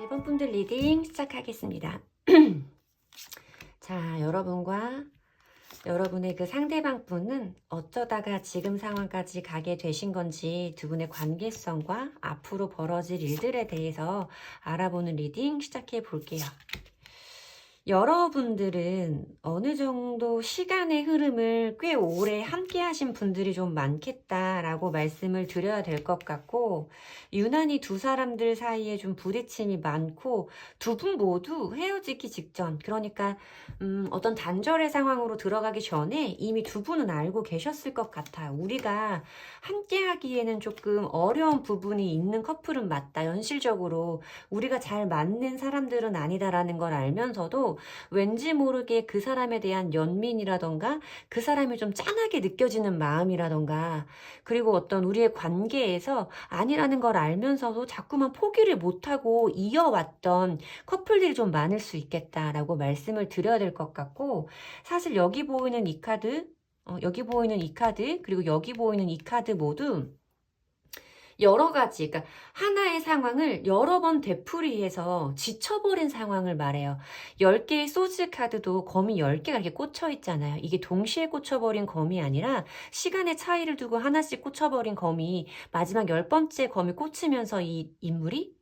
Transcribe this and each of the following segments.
1번 분들 리딩 시작하겠습니다. 자, 여러분과 여러분의 그 상대방 분은 어쩌다가 지금 상황까지 가게 되신 건지 두 분의 관계성과 앞으로 벌어질 일들에 대해서 알아보는 리딩 시작해 볼게요. 여러분들은 어느 정도 시간의 흐름을 꽤 오래 함께 하신 분들이 좀 많겠다라고 말씀을 드려야 될 것 같고, 유난히 두 사람들 사이에 좀 부딪힘이 많고 두 분 모두 헤어지기 직전, 그러니까 어떤 단절의 상황으로 들어가기 전에 이미 두 분은 알고 계셨을 것 같아요. 우리가 함께 하기에는 조금 어려운 부분이 있는 커플은 맞다. 현실적으로 우리가 잘 맞는 사람들은 아니다라는 걸 알면서도 왠지 모르게 그 사람에 대한 연민이라던가 그 사람이 좀 짠하게 느껴지는 마음이라던가, 그리고 어떤 우리의 관계에서 아니라는 걸 알면서도 자꾸만 포기를 못하고 이어왔던 커플들이 좀 많을 수 있겠다라고 말씀을 드려야 될 것 같고, 사실 여기 보이는 이 카드, 그리고 여기 보이는 이 카드 모두 여러 가지, 그러니까 하나의 상황을 여러 번 되풀이해서 지쳐버린 상황을 말해요. 10개의 소즈 카드도 거미 10개가 이렇게 꽂혀 있잖아요. 이게 동시에 꽂혀버린 거미 아니라 시간의 차이를 두고 하나씩 꽂혀버린 거미, 마지막 10번째 거미 꽂히면서 이 인물이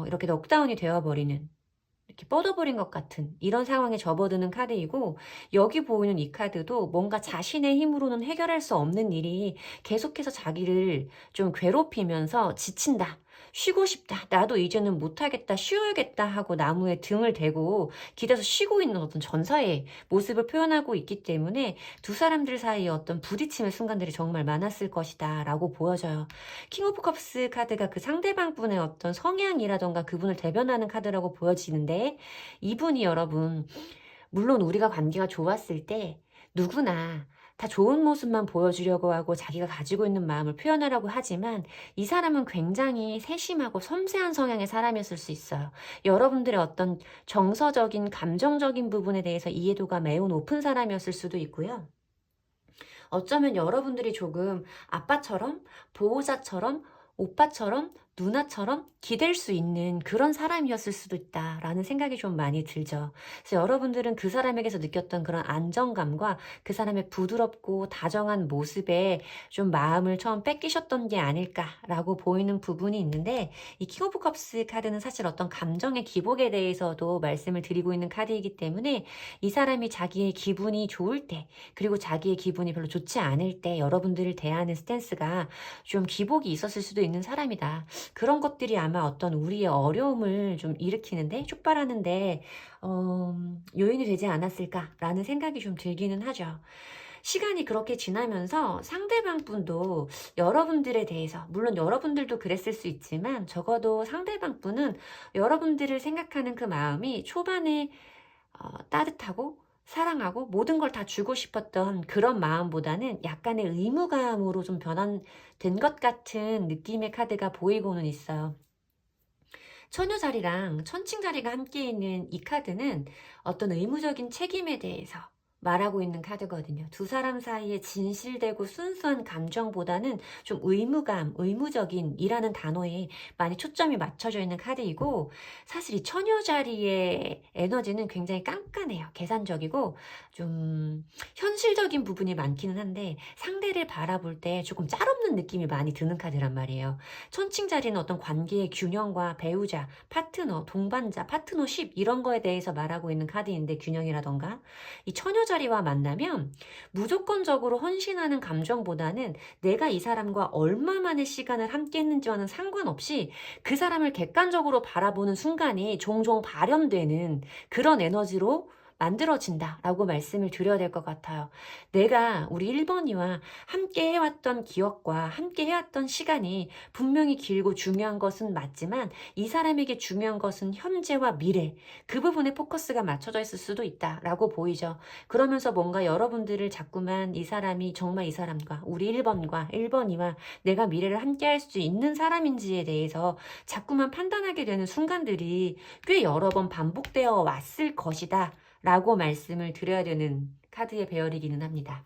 이렇게 넉다운이 되어버리는, 이렇게 뻗어버린 것 같은 이런 상황에 접어드는 카드이고, 여기 보이는 이 카드도 뭔가 자신의 힘으로는 해결할 수 없는 일이 계속해서 자기를 좀 괴롭히면서 지친다, 쉬고 싶다, 나도 이제는 못하겠다, 쉬어야겠다 하고 나무에 등을 대고 기대서 쉬고 있는 어떤 전사의 모습을 표현하고 있기 때문에 두 사람들 사이에 어떤 부딪힘의 순간들이 정말 많았을 것이다 라고 보여져요. 킹 오브 컵스 카드가 그 상대방 분의 어떤 성향이라던가 그분을 대변하는 카드라고 보여지는데, 이분이 여러분, 물론 우리가 관계가 좋았을 때 누구나 다 좋은 모습만 보여주려고 하고 자기가 가지고 있는 마음을 표현하려고 하지만, 이 사람은 굉장히 세심하고 섬세한 성향의 사람이었을 수 있어요. 여러분들의 어떤 정서적인 감정적인 부분에 대해서 이해도가 매우 높은 사람이었을 수도 있고요. 어쩌면 여러분들이 조금 아빠처럼, 보호자처럼, 오빠처럼 누나처럼 기댈 수 있는 그런 사람이었을 수도 있다라는 생각이 좀 많이 들죠. 그래서 여러분들은 그 사람에게서 느꼈던 그런 안정감과 그 사람의 부드럽고 다정한 모습에 좀 마음을 처음 뺏기셨던 게 아닐까라고 보이는 부분이 있는데, 이 킹 오브 컵스 카드는 사실 어떤 감정의 기복에 대해서도 말씀을 드리고 있는 카드이기 때문에, 이 사람이 자기의 기분이 좋을 때, 그리고 자기의 기분이 별로 좋지 않을 때 여러분들을 대하는 스탠스가 좀 기복이 있었을 수도 있는 사람이다. 그런 것들이 아마 어떤 우리의 어려움을 좀 일으키는데, 촉발하는데 요인이 되지 않았을까라는 생각이 좀 들기는 하죠. 시간이 그렇게 지나면서 상대방 분도 여러분들에 대해서, 물론 여러분들도 그랬을 수 있지만 적어도 상대방 분은 여러분들을 생각하는 그 마음이 초반에 따뜻하고 사랑하고 모든 걸 다 주고 싶었던 그런 마음보다는 약간의 의무감으로 좀 변환된 것 같은 느낌의 카드가 보이고는 있어요. 처녀자리랑 천칭자리가 함께 있는 이 카드는 어떤 의무적인 책임에 대해서 말하고 있는 카드거든요. 두 사람 사이에 진실되고 순수한 감정보다는 좀 의무감, 의무적인 이라는 단어에 많이 초점이 맞춰져 있는 카드이고, 사실 이 처녀자리의 에너지는 굉장히 깐깐해요. 계산적이고 좀 현실적인 부분이 많기는 한데, 상대를 바라볼 때 조금 짤없는 느낌이 많이 드는 카드란 말이에요. 천칭자리는 어떤 관계의 균형과 배우자, 파트너, 동반자, 파트너십 이런 거에 대해서 말하고 있는 카드인데, 균형이라던가 이 처녀자리와 만나면 무조건적으로 헌신하는 감정보다는 내가 이 사람과 얼마만의 시간을 함께 했는지와는 상관없이 그 사람을 객관적으로 바라보는 순간이 종종 발현되는 그런 에너지로 만들어진다라고 말씀을 드려야 될 것 같아요. 내가 우리 1번이와 함께 해왔던 기억과 함께 해왔던 시간이 분명히 길고 중요한 것은 맞지만, 이 사람에게 중요한 것은 현재와 미래, 그 부분에 포커스가 맞춰져 있을 수도 있다라고 보이죠. 그러면서 뭔가 여러분들을 자꾸만 이 사람이 정말 이 사람과 우리 1번과 1번이와 내가 미래를 함께 할 수 있는 사람인지에 대해서 자꾸만 판단하게 되는 순간들이 꽤 여러 번 반복되어 왔을 것이다 라고 말씀을 드려야 되는 카드의 배열이기는 합니다.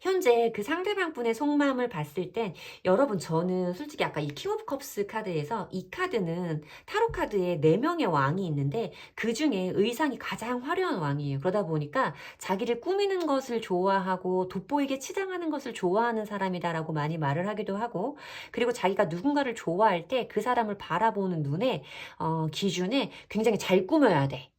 현재 그 상대방 분의 속마음을 봤을 땐, 여러분 저는 솔직히 아까 이 킹 오브 컵스 카드에서 이 카드는 타로 카드에 4명의 왕이 있는데 그 중에 의상이 가장 화려한 왕이에요. 그러다 보니까 자기를 꾸미는 것을 좋아하고 돋보이게 치장하는 것을 좋아하는 사람이다라고 많이 말을 하기도 하고, 그리고 자기가 누군가를 좋아할 때 그 사람을 바라보는 눈에 기준에 굉장히 잘 꾸며야 돼.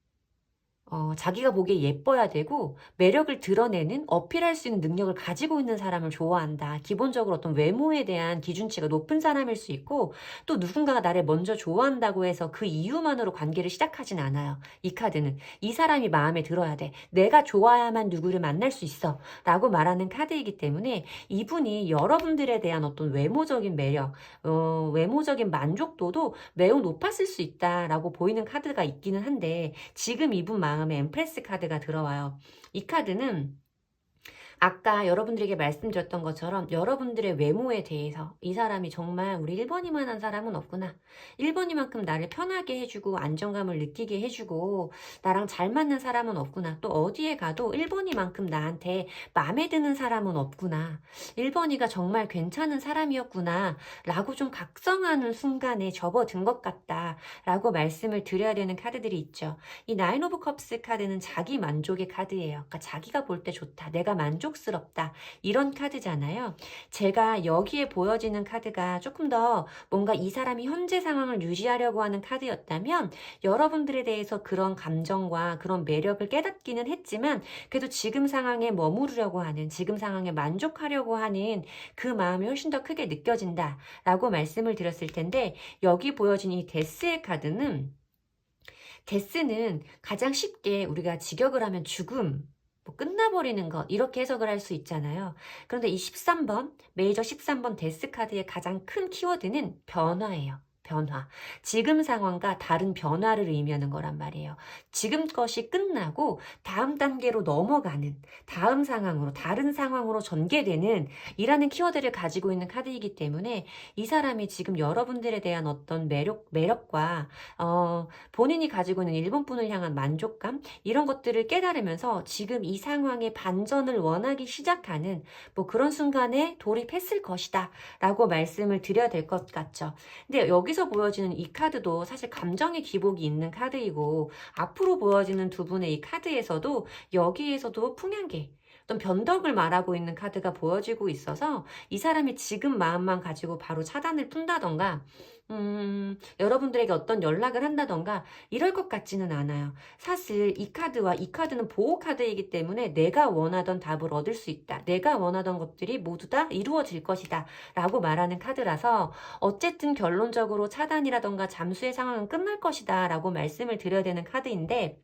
자기가 보기에 예뻐야 되고 매력을 드러내는, 어필할 수 있는 능력을 가지고 있는 사람을 좋아한다. 기본적으로 어떤 외모에 대한 기준치가 높은 사람일 수 있고, 또 누군가가 나를 먼저 좋아한다고 해서 그 이유만으로 관계를 시작하진 않아요. 이 카드는 이 사람이 마음에 들어야 돼. 내가 좋아야만 누구를 만날 수 있어 라고 말하는 카드이기 때문에, 이분이 여러분들에 대한 어떤 외모적인 매력, 외모적인 만족도도 매우 높았을 수 있다라고 보이는 카드가 있기는 한데, 지금 이분 마음에 엠프레스 카드가 들어와요. 이 카드는 아까 여러분들에게 말씀드렸던 것처럼 여러분들의 외모에 대해서 이 사람이 정말 우리 1번이만한 사람은 없구나. 1번이만큼 나를 편하게 해주고 안정감을 느끼게 해주고 나랑 잘 맞는 사람은 없구나. 또 어디에 가도 1번이만큼 나한테 마음에 드는 사람은 없구나. 1번이가 정말 괜찮은 사람이었구나 라고 좀 각성하는 순간에 접어든 것 같다 라고 말씀을 드려야 되는 카드들이 있죠. 이 나인 오브 컵스 카드는 자기 만족의 카드예요. 그러니까 자기가 볼 때 좋다, 내가 만족스럽다, 이런 카드잖아요. 제가 여기에 보여지는 카드가 조금 더 뭔가 이 사람이 현재 상황을 유지하려고 하는 카드였다면, 여러분들에 대해서 그런 감정과 그런 매력을 깨닫기는 했지만 그래도 지금 상황에 머무르려고 하는, 지금 상황에 만족하려고 하는 그 마음이 훨씬 더 크게 느껴진다 라고 말씀을 드렸을 텐데, 여기 보여진 이 데스의 카드는, 데스는 가장 쉽게 우리가 직역을 하면 죽음, 뭐 끝나버리는 것, 이렇게 해석을 할 수 있잖아요. 그런데 이 13번, 메이저 13번 데스 카드의 가장 큰 키워드는 변화예요. 변화. 지금 상황과 다른 변화를 의미하는 거란 말이에요. 지금 것이 끝나고 다음 단계로 넘어가는, 다음 상황으로, 다른 상황으로 전개되는 이라는 키워드를 가지고 있는 카드이기 때문에 이 사람이 지금 여러분들에 대한 어떤 매력과 본인이 가지고 있는 일본 분을 향한 만족감 이런 것들을 깨달으면서 지금 이 상황의 반전을 원하기 시작하는 뭐 그런 순간에 돌입했을 것이다 라고 말씀을 드려야 될 것 같죠. 근데 여기서 보여지는 이 카드도 사실 감정의 기복이 있는 카드이고 앞으로 보여지는 두 분의 이 카드에서도 여기에서도 풍향계 어떤 변덕을 말하고 있는 카드가 보여지고 있어서 이 사람이 지금 마음만 가지고 바로 차단을 푼다던가 여러분들에게 어떤 연락을 한다던가 이럴 것 같지는 않아요. 사실 이 카드와 이 카드는 보호 카드이기 때문에 내가 원하던 답을 얻을 수 있다. 내가 원하던 것들이 모두 다 이루어질 것이다. 라고 말하는 카드라서 어쨌든 결론적으로 차단이라던가 잠수의 상황은 끝날 것이다. 라고 말씀을 드려야 되는 카드인데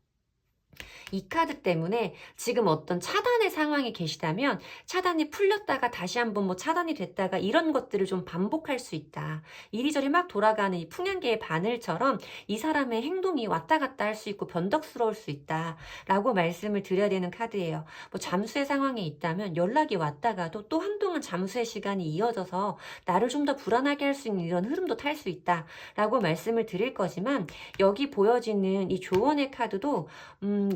이 카드 때문에 지금 어떤 차단의 상황에 계시다면 차단이 풀렸다가 다시 한번 뭐 차단이 됐다가 이런 것들을 좀 반복할 수 있다. 이리저리 막 돌아가는 이 풍향계의 바늘처럼 이 사람의 행동이 왔다 갔다 할 수 있고 변덕스러울 수 있다. 라고 말씀을 드려야 되는 카드예요. 뭐 잠수의 상황에 있다면 연락이 왔다가도 또 한동안 잠수의 시간이 이어져서 나를 좀 더 불안하게 할 수 있는 이런 흐름도 탈 수 있다. 라고 말씀을 드릴 거지만 여기 보여지는 이 조언의 카드도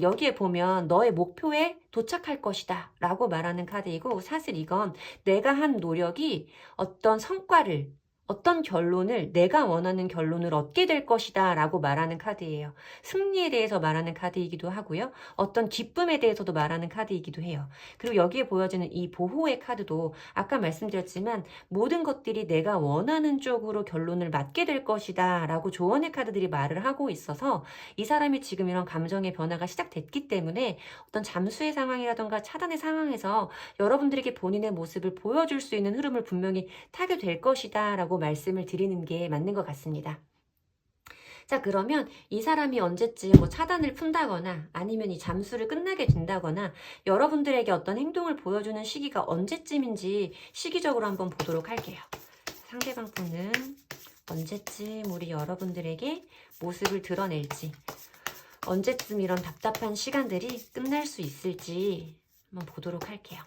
여기에 보면 너의 목표에 도착할 것이다 라고 말하는 카드이고 사실 이건 내가 한 노력이 어떤 성과를 어떤 결론을 내가 원하는 결론을 얻게 될 것이다 라고 말하는 카드예요. 승리에 대해서 말하는 카드이기도 하고요. 어떤 기쁨에 대해서도 말하는 카드이기도 해요. 그리고 여기에 보여지는 이 보호의 카드도 아까 말씀드렸지만 모든 것들이 내가 원하는 쪽으로 결론을 맞게 될 것이다 라고 조언의 카드들이 말을 하고 있어서 이 사람이 지금 이런 감정의 변화가 시작됐기 때문에 어떤 잠수의 상황이라던가 차단의 상황에서 여러분들에게 본인의 모습을 보여줄 수 있는 흐름을 분명히 타게 될 것이다 라고 말씀을 드리는 게 맞는 것 같습니다. 자, 그러면 이 사람이 언제쯤 뭐 차단을 푼다거나 아니면 이 잠수를 끝나게 된다거나 여러분들에게 어떤 행동을 보여주는 시기가 언제쯤인지 시기적으로 한번 보도록 할게요. 상대방 분은 언제쯤 우리 여러분들에게 모습을 드러낼지 언제쯤 이런 답답한 시간들이 끝날 수 있을지 한번 보도록 할게요.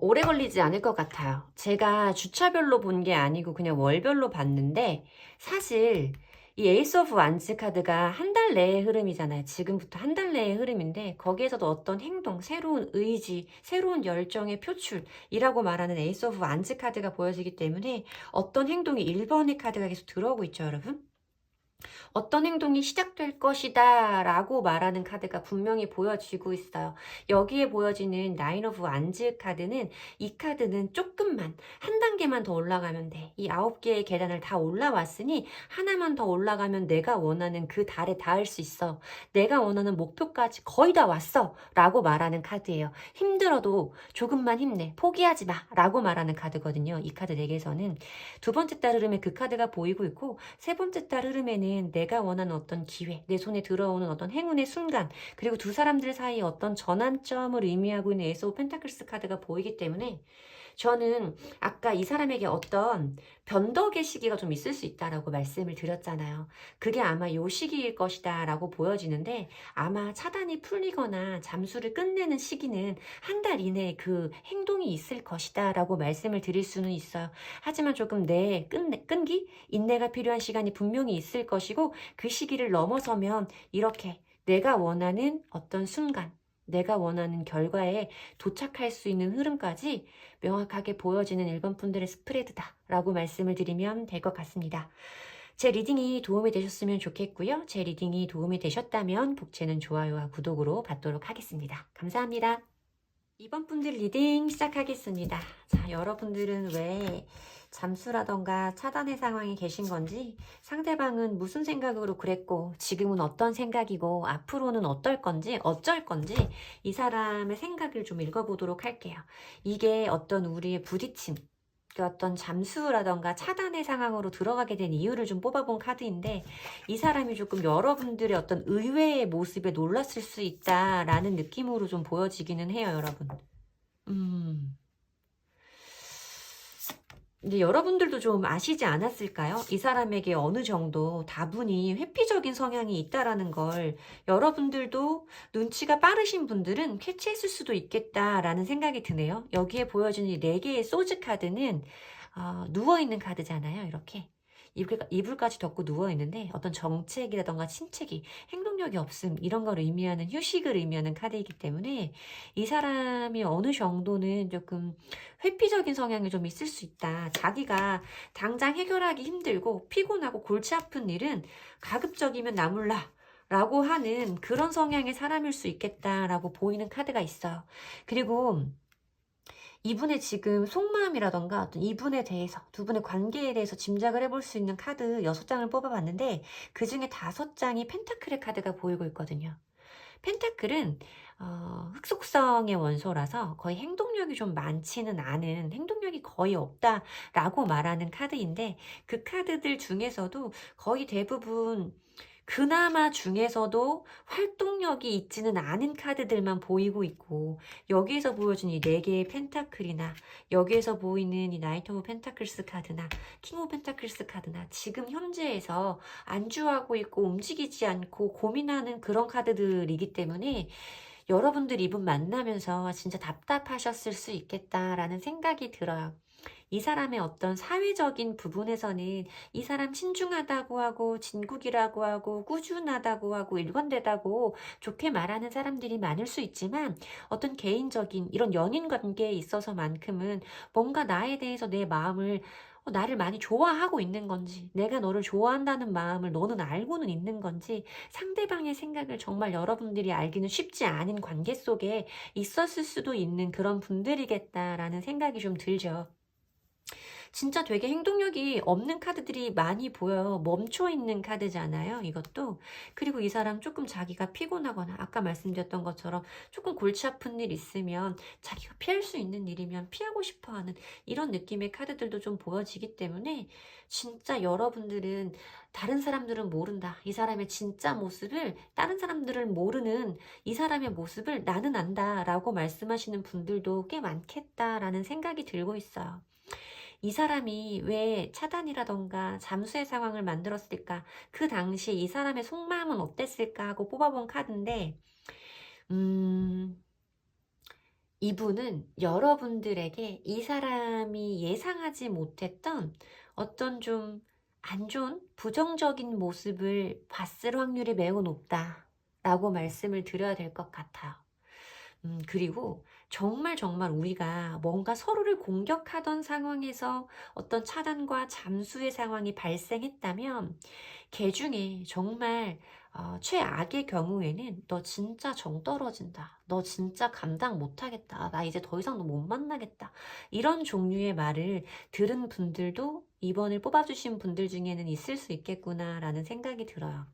오래 걸리지 않을 것 같아요. 제가 주차별로 본 게 아니고 그냥 월별로 봤는데 사실 이 에이스 오브 완즈 카드가 한 달 내의 흐름이잖아요. 지금부터 한 달 내의 흐름인데 거기에서도 어떤 행동, 새로운 의지, 새로운 열정의 표출이라고 말하는 에이스 오브 완즈 카드가 보여지기 때문에 어떤 행동이 1번의 카드가 계속 들어오고 있죠, 여러분? 어떤 행동이 시작될 것이다 라고 말하는 카드가 분명히 보여지고 있어요. 여기에 보여지는 나인 오브 완즈 카드는 이 카드는 조금만 한 단계만 더 올라가면 돼. 이 9개의 계단을 다 올라왔으니 하나만 더 올라가면 내가 원하는 그 달에 닿을 수 있어. 내가 원하는 목표까지 거의 다 왔어 라고 말하는 카드예요. 힘들어도 조금만 힘내. 포기하지 마 라고 말하는 카드거든요. 이 카드 4개에서는 두 번째 달 흐름에 그 카드가 보이고 있고 세 번째 달 흐름에는 내가 원하는 어떤 기회, 내 손에 들어오는 어떤 행운의 순간, 그리고 두 사람들 사이에 어떤 전환점을 의미하고 있는 에이스 오브 펜타클스 카드가 보이기 때문에 저는 아까 이 사람에게 어떤 변덕의 시기가 좀 있을 수 있다라고 말씀을 드렸잖아요. 그게 아마 요 시기일 것이다 라고 보여지는데 아마 차단이 풀리거나 잠수를 끝내는 시기는 한 달 이내에 그 행동이 있을 것이다 라고 말씀을 드릴 수는 있어요. 하지만 조금 끈기? 인내가 필요한 시간이 분명히 있을 것이고 그 시기를 넘어서면 이렇게 내가 원하는 어떤 순간 내가 원하는 결과에 도착할 수 있는 흐름까지 명확하게 보여지는 1번 분들의 스프레드다 라고 말씀을 드리면 될 것 같습니다. 제 리딩이 도움이 되셨으면 좋겠고요. 제 리딩이 도움이 되셨다면 복채는 좋아요와 구독으로 받도록 하겠습니다. 감사합니다. 2번 분들 리딩 시작하겠습니다. 자, 여러분들은 왜 잠수라던가 차단의 상황에 계신 건지 상대방은 무슨 생각으로 그랬고 지금은 어떤 생각이고 앞으로는 어떨 건지 어쩔 건지 이 사람의 생각을 좀 읽어보도록 할게요. 이게 어떤 우리의 부딪힘 그 어떤 잠수라던가 차단의 상황으로 들어가게 된 이유를 좀 뽑아본 카드인데, 이 사람이 조금 여러분들의 어떤 의외의 모습에 놀랐을 수 있다라는 느낌으로 좀 보여지기는 해요, 여러분. 근데 여러분들도 좀 아시지 않았을까요? 이 사람에게 어느 정도 다분히 회피적인 성향이 있다라는 걸 여러분들도 눈치가 빠르신 분들은 캐치했을 수도 있겠다라는 생각이 드네요. 여기에 보여주는 이 4개의 소즈 카드는 누워있는 카드잖아요. 이렇게. 이불까지 덮고 누워있는데 어떤 정책이라던가 침체기, 행동력이 없음 이런 걸 의미하는 휴식을 의미하는 카드이기 때문에 이 사람이 어느 정도는 조금 회피적인 성향이 좀 있을 수 있다. 자기가 당장 해결하기 힘들고 피곤하고 골치 아픈 일은 가급적이면 나몰라 라고 하는 그런 성향의 사람일 수 있겠다라고 보이는 카드가 있어요. 그리고 이분의 지금 속마음이라던가 어떤 이분에 대해서, 두 분의 관계에 대해서 짐작을 해볼 수 있는 카드 6장을 뽑아봤는데 그 중에 5장이 펜타클의 카드가 보이고 있거든요. 펜타클은 흑속성의 원소라서 거의 행동력이 좀 많지는 않은, 행동력이 거의 없다라고 말하는 카드인데, 그 카드들 중에서도 거의 대부분 그나마 중에서도 활동력이 있지는 않은 카드들만 보이고 있고, 여기에서 보여준 이 4개의 펜타클이나 여기에서 보이는 이 나이트 오브 펜타클스 카드나 킹 오브 펜타클스 카드나 지금 현재에서 안주하고 있고 움직이지 않고 고민하는 그런 카드들이기 때문에 여러분들 이분 만나면서 진짜 답답하셨을 수 있겠다라는 생각이 들어요. 이 사람의 어떤 사회적인 부분에서는 이 사람 신중하다고 하고 진국이라고 하고 꾸준하다고 하고 일관되다고 좋게 말하는 사람들이 많을 수 있지만, 어떤 개인적인 이런 연인 관계에 있어서만큼은 뭔가 나에 대해서 내 마음을 나를 많이 좋아하고 있는 건지, 내가 너를 좋아한다는 마음을 너는 알고는 있는 건지, 상대방의 생각을 정말 여러분들이 알기는 쉽지 않은 관계 속에 있었을 수도 있는 그런 분들이겠다라는 생각이 좀 들죠. 진짜 되게 행동력이 없는 카드들이 많이 보여요. 멈춰있는 카드잖아요, 이것도. 그리고 이 사람 조금 자기가 피곤하거나 아까 말씀드렸던 것처럼 조금 골치 아픈 일 있으면 자기가 피할 수 있는 일이면 피하고 싶어하는 이런 느낌의 카드들도 좀 보여지기 때문에, 진짜 여러분들은 다른 사람들은 모른다, 이 사람의 진짜 모습을 다른 사람들은 모르는 이 사람의 모습을 나는 안다 라고 말씀하시는 분들도 꽤 많겠다라는 생각이 들고 있어요. 이 사람이 왜 차단이라던가 잠수의 상황을 만들었을까? 그 당시 이 사람의 속마음은 어땠을까 하고 뽑아본 카드인데, 이분은 여러분들에게 이 사람이 예상하지 못했던 어떤 좀 안 좋은 부정적인 모습을 봤을 확률이 매우 높다라고 말씀을 드려야 될 것 같아요. 그리고 정말 우리가 뭔가 서로를 공격하던 상황에서 어떤 차단과 잠수의 상황이 발생했다면, 걔 중에 정말 최악의 경우에는 너 진짜 정 떨어진다, 너 진짜 감당 못하겠다, 나 이제 더 이상 너 못 만나겠다, 이런 종류의 말을 들은 분들도 이번을 뽑아주신 분들 중에는 있을 수 있겠구나라는 생각이 들어요.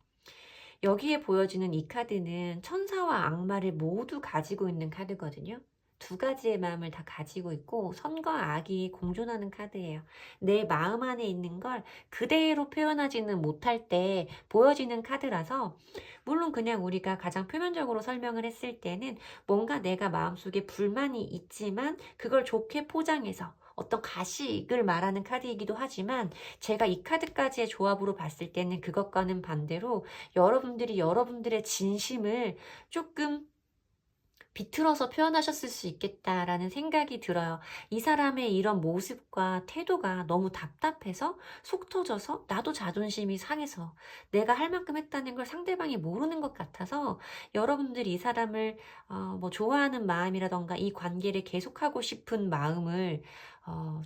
여기에 보여지는 이 카드는 천사와 악마를 모두 가지고 있는 카드거든요. 2가지의 마음을 다 가지고 있고 선과 악이 공존하는 카드예요. 내 마음 안에 있는 걸 그대로 표현하지는 못할 때 보여지는 카드라서, 물론 그냥 우리가 가장 표면적으로 설명을 했을 때는 뭔가 내가 마음속에 불만이 있지만 그걸 좋게 포장해서 어떤 가식을 말하는 카드이기도 하지만, 제가 이 카드까지의 조합으로 봤을 때는 그것과는 반대로 여러분들이 여러분들의 진심을 조금 비틀어서 표현하셨을 수 있겠다라는 생각이 들어요. 이 사람의 이런 모습과 태도가 너무 답답해서, 속 터져서, 나도 자존심이 상해서 내가 할 만큼 했다는 걸 상대방이 모르는 것 같아서 여러분들이 이 사람을 뭐 좋아하는 마음이라던가 이 관계를 계속하고 싶은 마음을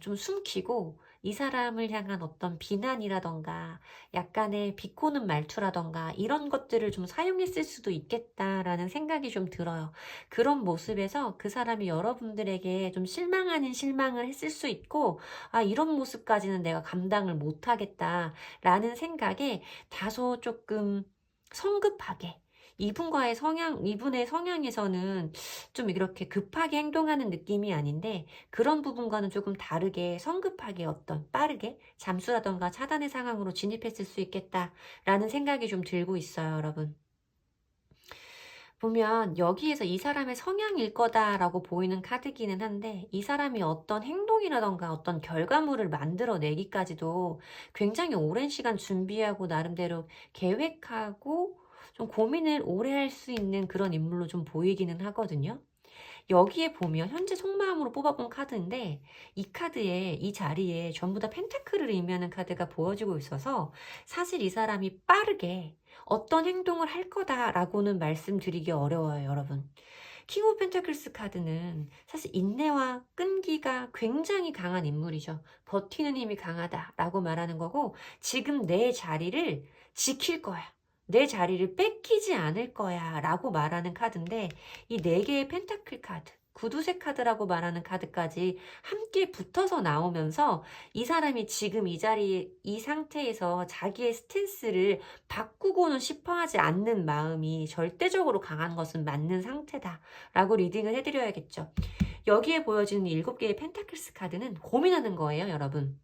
좀 숨기고, 이 사람을 향한 어떤 비난이라던가 약간의 비꼬는 말투라던가 이런 것들을 좀 사용했을 수도 있겠다라는 생각이 좀 들어요. 그런 모습에서 그 사람이 여러분들에게 좀 실망하는 실망을 했을 수 있고, 이런 모습까지는 내가 감당을 못하겠다라는 생각에 다소 조금 성급하게 이분의 성향에서는 좀 이렇게 급하게 행동하는 느낌이 아닌데 그런 부분과는 조금 다르게 성급하게 어떤 빠르게 잠수라던가 차단의 상황으로 진입했을 수 있겠다라는 생각이 좀 들고 있어요, 여러분. 보면 여기에서 이 사람의 성향일 거다라고 보이는 카드기는 한데 이 사람이 어떤 행동이라던가 어떤 결과물을 만들어내기까지도 굉장히 오랜 시간 준비하고 나름대로 계획하고 좀 고민을 오래 할 수 있는 그런 인물로 좀 보이기는 하거든요. 여기에 보면 현재 속마음으로 뽑아본 카드인데 이 카드에 이 자리에 전부 다 펜타클을 의미하는 카드가 보여지고 있어서 사실 이 사람이 빠르게 어떤 행동을 할 거다라고는 말씀드리기 어려워요, 여러분. 킹 오브 펜타클스 카드는 사실 인내와 끈기가 굉장히 강한 인물이죠. 버티는 힘이 강하다라고 말하는 거고 지금 내 자리를 지킬 거야. 내 자리를 뺏기지 않을 거야 라고 말하는 카드인데 이 4개의 펜타클 카드 구두쇠 카드라고 말하는 카드까지 함께 붙어서 나오면서 이 사람이 지금 이 자리에 이 상태에서 자기의 스탠스를 바꾸고는 싶어 하지 않는 마음이 절대적으로 강한 것은 맞는 상태다 라고 리딩을 해드려야겠죠. 여기에 보여지는 7개의 펜타클스 카드는 고민하는 거예요, 여러분.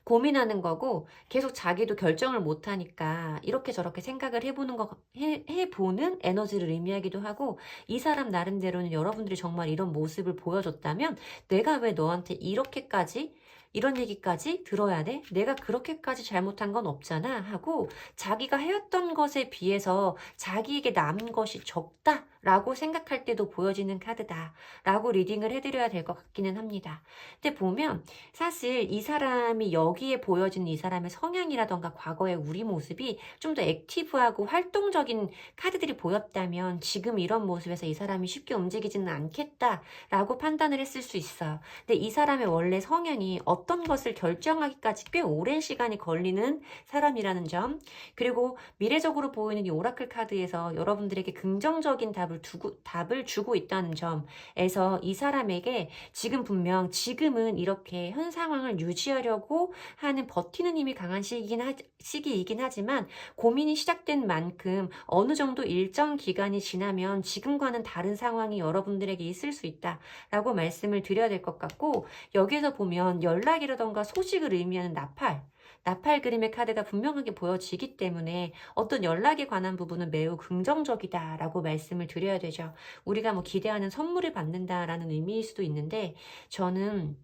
고민하는 거고 계속 자기도 결정을 못하니까 이렇게 저렇게 생각을 해보는 에너지를 의미하기도 하고 이 사람 나름대로는 여러분들이 정말 이런 모습을 보여줬다면 내가 왜 너한테 이렇게까지 이런 얘기까지 들어야 돼? 내가 그렇게까지 잘못한 건 없잖아 하고 자기가 해왔던 것에 비해서 자기에게 남은 것이 적다라고 생각할 때도 보여지는 카드다 라고 리딩을 해드려야 될 것 같기는 합니다. 근데 보면 사실 이 사람이 여기에 보여지는 이 사람의 성향이라던가 과거의 우리 모습이 좀 더 액티브하고 활동적인 카드들이 보였다면 지금 이런 모습에서 이 사람이 쉽게 움직이지는 않겠다라고 판단을 했을 수 있어요. 근데 이 사람의 원래 성향이 어떤 것을 결정하기까지 꽤 오랜 시간이 걸리는 사람이라는 점, 그리고 미래적으로 보이는 이 오라클 카드에서 여러분들에게 긍정적인 답을 주고 있다는 점에서 이 사람에게 지금은 이렇게 현 상황을 유지하려고 하는 버티는 힘이 강한 시기이긴 하지만 고민이 시작된 만큼 어느 정도 일정 기간이 지나면 지금과는 다른 상황이 여러분들에게 있을 수 있다라고 말씀을 드려야 될 것 같고 여기에서 보면 연락이라던가 소식을 의미하는 나팔 그림의 카드가 분명하게 보여지기 때문에 어떤 연락에 관한 부분은 매우 긍정적이다라고 말씀을 드려야 되죠. 우리가 뭐 기대하는 선물을 받는다라는 의미일 수도 있는데 저는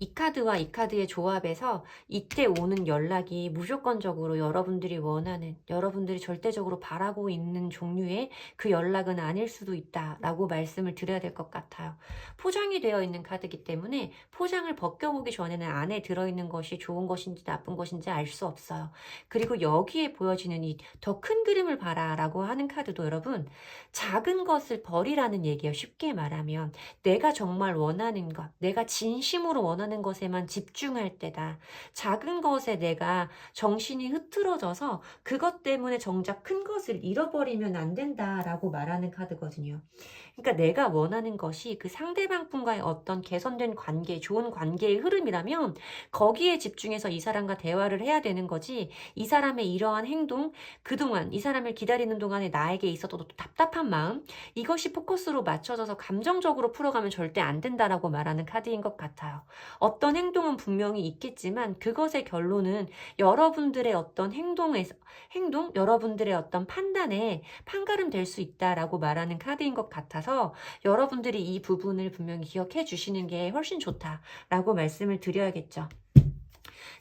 이 카드와 이 카드의 조합에서 이때 오는 연락이 무조건적으로 여러분들이 원하는, 여러분들이 절대적으로 바라고 있는 종류의 그 연락은 아닐 수도 있다라고 말씀을 드려야 될 것 같아요. 포장이 되어 있는 카드이기 때문에 포장을 벗겨보기 전에는 안에 들어있는 것이 좋은 것인지 나쁜 것인지 알 수 없어요. 그리고 여기에 보여지는 이 더 큰 그림을 봐라라고 하는 카드도 여러분 작은 것을 버리라는 얘기예요. 쉽게 말하면 내가 정말 원하는 것, 내가 진심으로 원하는 것에만 집중할 때다. 작은 것에 내가 정신이 흐트러져서 그것 때문에 정작 큰 것을 잃어버리면 안 된다라고 말하는 카드거든요. 그러니까 내가 원하는 것이 그 상대방 분과의 어떤 개선된 관계, 좋은 관계의 흐름이라면 거기에 집중해서 이 사람과 대화를 해야 되는 거지 이 사람의 이러한 행동, 그동안 이 사람을 기다리는 동안에 나에게 있어도 답답한 마음 이것이 포커스로 맞춰져서 감정적으로 풀어가면 절대 안 된다라고 말하는 카드인 것 같아요. 어떤 행동은 분명히 있겠지만 그것의 결론은 여러분들의 어떤 여러분들의 어떤 판단에 판가름될 수 있다라고 말하는 카드인 것 같아서 여러분들이 이 부분을 분명히 기억해 주시는 게 훨씬 좋다라고 말씀을 드려야겠죠.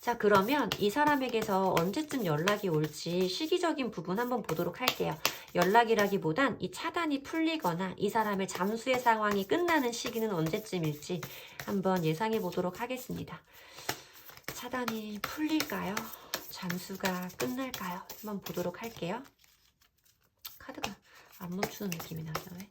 자, 그러면 이 사람에게서 언제쯤 연락이 올지 시기적인 부분 한번 보도록 할게요. 연락이라기보단 이 차단이 풀리거나 이 사람의 잠수의 상황이 끝나는 시기는 언제쯤일지 한번 예상해 보도록 하겠습니다. 차단이 풀릴까요? 잠수가 끝날까요? 한번 보도록 할게요. 카드가 안 멈추는 느낌이 나요. 왜?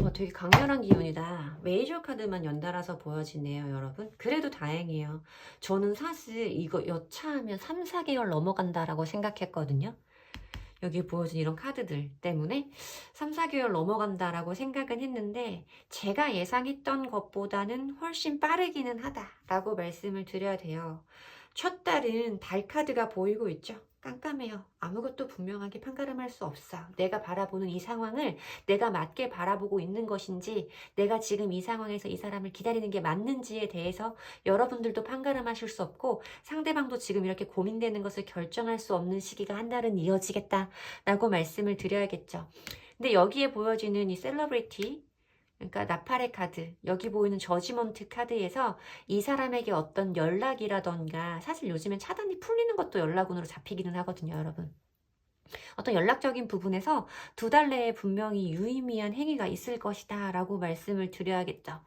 와, 되게 강렬한 기운이다. 메이저 카드만 연달아서 보여지네요, 여러분. 그래도 다행이에요. 저는 사실 이거 여차하면 3, 4개월 넘어간다라고 생각했거든요. 여기 보여준 이런 카드들 때문에 3, 4개월 넘어간다라고 생각은 했는데 제가 예상했던 것보다는 훨씬 빠르기는 하다라고 말씀을 드려야 돼요. 첫 달은 달 카드가 보이고 있죠. 깜깜해요. 아무것도 분명하게 판가름할 수 없어. 내가 바라보는 이 상황을 내가 맞게 바라보고 있는 것인지, 내가 지금 이 상황에서 이 사람을 기다리는 게 맞는지에 대해서 여러분들도 판가름하실 수 없고 상대방도 지금 이렇게 고민되는 것을 결정할 수 없는 시기가 한 달은 이어지겠다라고 말씀을 드려야겠죠. 근데 여기에 보여지는 이 셀러브리티, 그러니까 나팔의 카드, 여기 보이는 저지먼트 카드에서 이 사람에게 어떤 연락이라던가, 사실 요즘엔 차단이 풀리는 것도 연락운으로 잡히기는 하거든요, 여러분. 어떤 연락적인 부분에서 2달 내에 분명히 유의미한 행위가 있을 것이다 라고 말씀을 드려야겠죠.